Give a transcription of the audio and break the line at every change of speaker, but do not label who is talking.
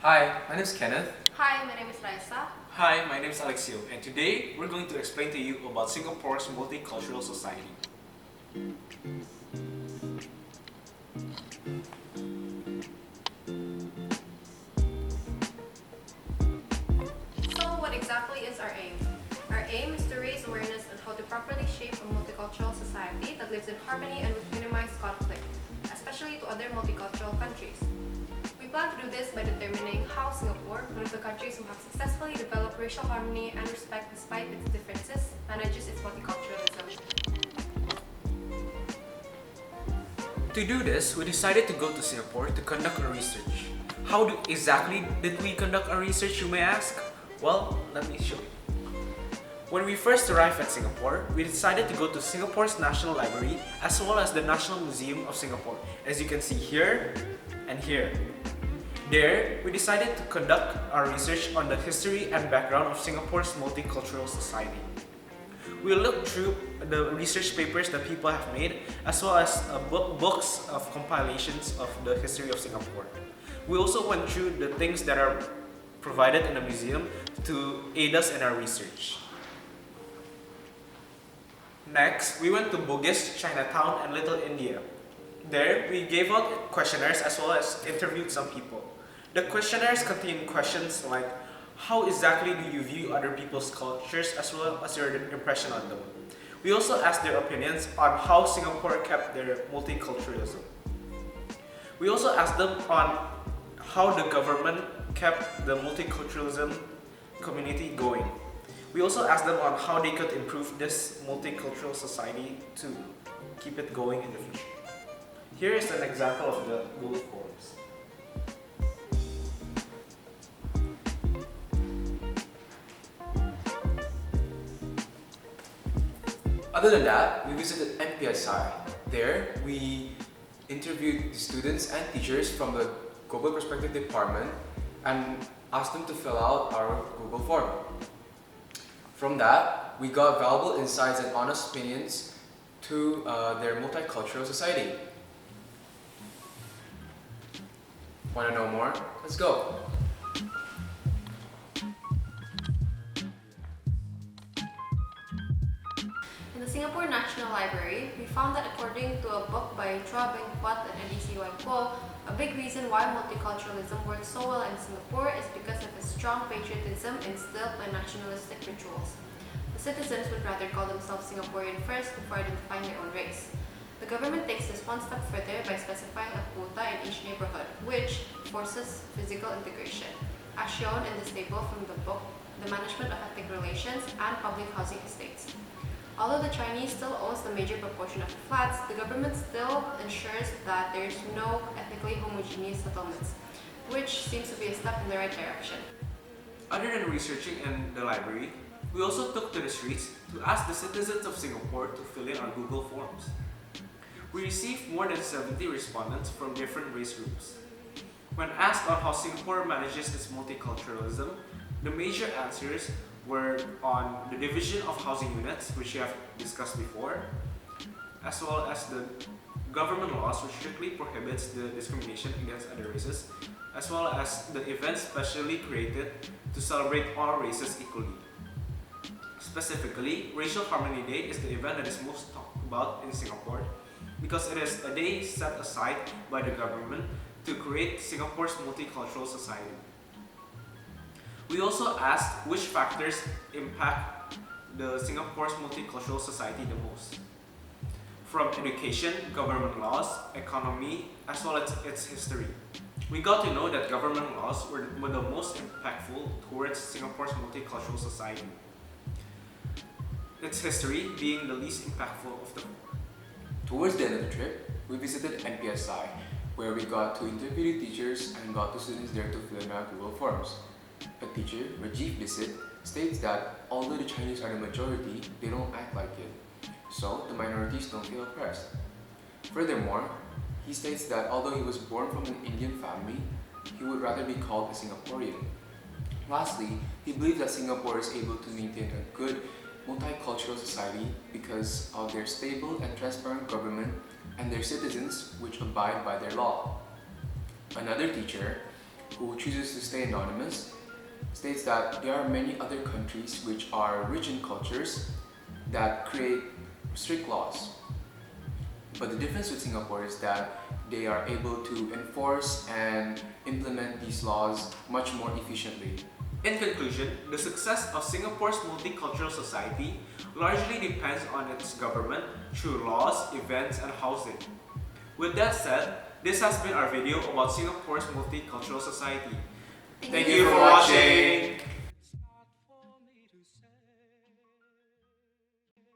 Hi, my name is Kenneth.
Hi, my name is Raisa.
Hi, my name is Alexio, and today we're going to explain to you about Singapore's multicultural society.
So, what exactly is our aim? Our aim is to raise awareness on how to properly shape a multicultural society that lives in harmony and with minimized conflict, especially to other multicultural countries. We plan to do this by determining how Singapore, one of the countries who have successfully developed racial harmony and respect despite its differences, manages its multiculturalism.
To do this, we decided to go to Singapore to conduct a research. How exactly did we conduct our research, you may ask? Well, let me show you. When we first arrived at Singapore, we decided to go to Singapore's National Library as well as the National Museum of Singapore, as you can see here and here. There, we decided to conduct our research on the history and background of Singapore's multicultural society. We looked through the research papers that people have made, as well as books of compilations of the history of Singapore. We also went through the things that are provided in the museum to aid us in our research. Next, we went to Bugis, Chinatown, and Little India. There, we gave out questionnaires as well as interviewed some people. The questionnaires contain questions like, how exactly do you view other people's cultures as well as your impression on them? We also asked their opinions on how Singapore kept their multiculturalism. We also asked them on how the government kept the multiculturalism community going. We also asked them on how they could improve this multicultural society to keep it going in the future. Here is an example of the Google Forms.
Other than that, we visited MPSI. There, we interviewed the students and teachers from the Global Perspective Department and asked them to fill out our Google form. From that, we got valuable insights and honest opinions to their multicultural society. Want to know more? Let's go!
In the Singapore National Library, we found that according to a book by Chua Beng Kwat and Edisi Wangpo, a big reason why multiculturalism works so well in Singapore is because of the strong patriotism instilled by nationalistic rituals. The citizens would rather call themselves Singaporean first before identifying their own race. The government takes this one step further by specifying a quota in each neighborhood, which forces physical integration, as shown in this table from the book The Management of Ethnic Relations and Public Housing Estates. Although the Chinese still owns the major proportion of the flats, the government still ensures that there is no ethnically homogeneous settlements, which seems to be a step in the right direction.
Other than researching in the library, we also took to the streets to ask the citizens of Singapore to fill in our Google Forms. We received more than 70 respondents from different race groups. When asked on how Singapore manages its multiculturalism, the major answers were on the division of housing units, which we have discussed before, as well as the government laws which strictly prohibits the discrimination against other races, as well as the events specially created to celebrate all races equally. Specifically, Racial Harmony Day is the event that is most talked about in Singapore because it is a day set aside by the government to create Singapore's multicultural society. We also asked which factors impact the Singapore's multicultural society the most. From education, government laws, economy, as well as its history. We got to know that government laws were the most impactful towards Singapore's multicultural society. Its history being the least impactful of them.
Towards the end of the trip, we visited MPSI, where we got to interview the teachers and got the students there to fill in our Google Forms. A teacher, Rajiv Bisit, states that although the Chinese are the majority, they don't act like it, so the minorities don't feel oppressed. Furthermore, he states that although he was born from an Indian family, he would rather be called a Singaporean. Lastly, he believes that Singapore is able to maintain a good multicultural society because of their stable and transparent government and their citizens which abide by their law. Another teacher, who chooses to stay anonymous, states that there are many other countries which are rich in cultures that create strict laws. But the difference with Singapore is that they are able to enforce and implement these laws much more efficiently.
In conclusion, the success of Singapore's multicultural society largely depends on its government through laws, events, and housing. With that said, this has been our video about Singapore's multicultural society. Thank you for watching!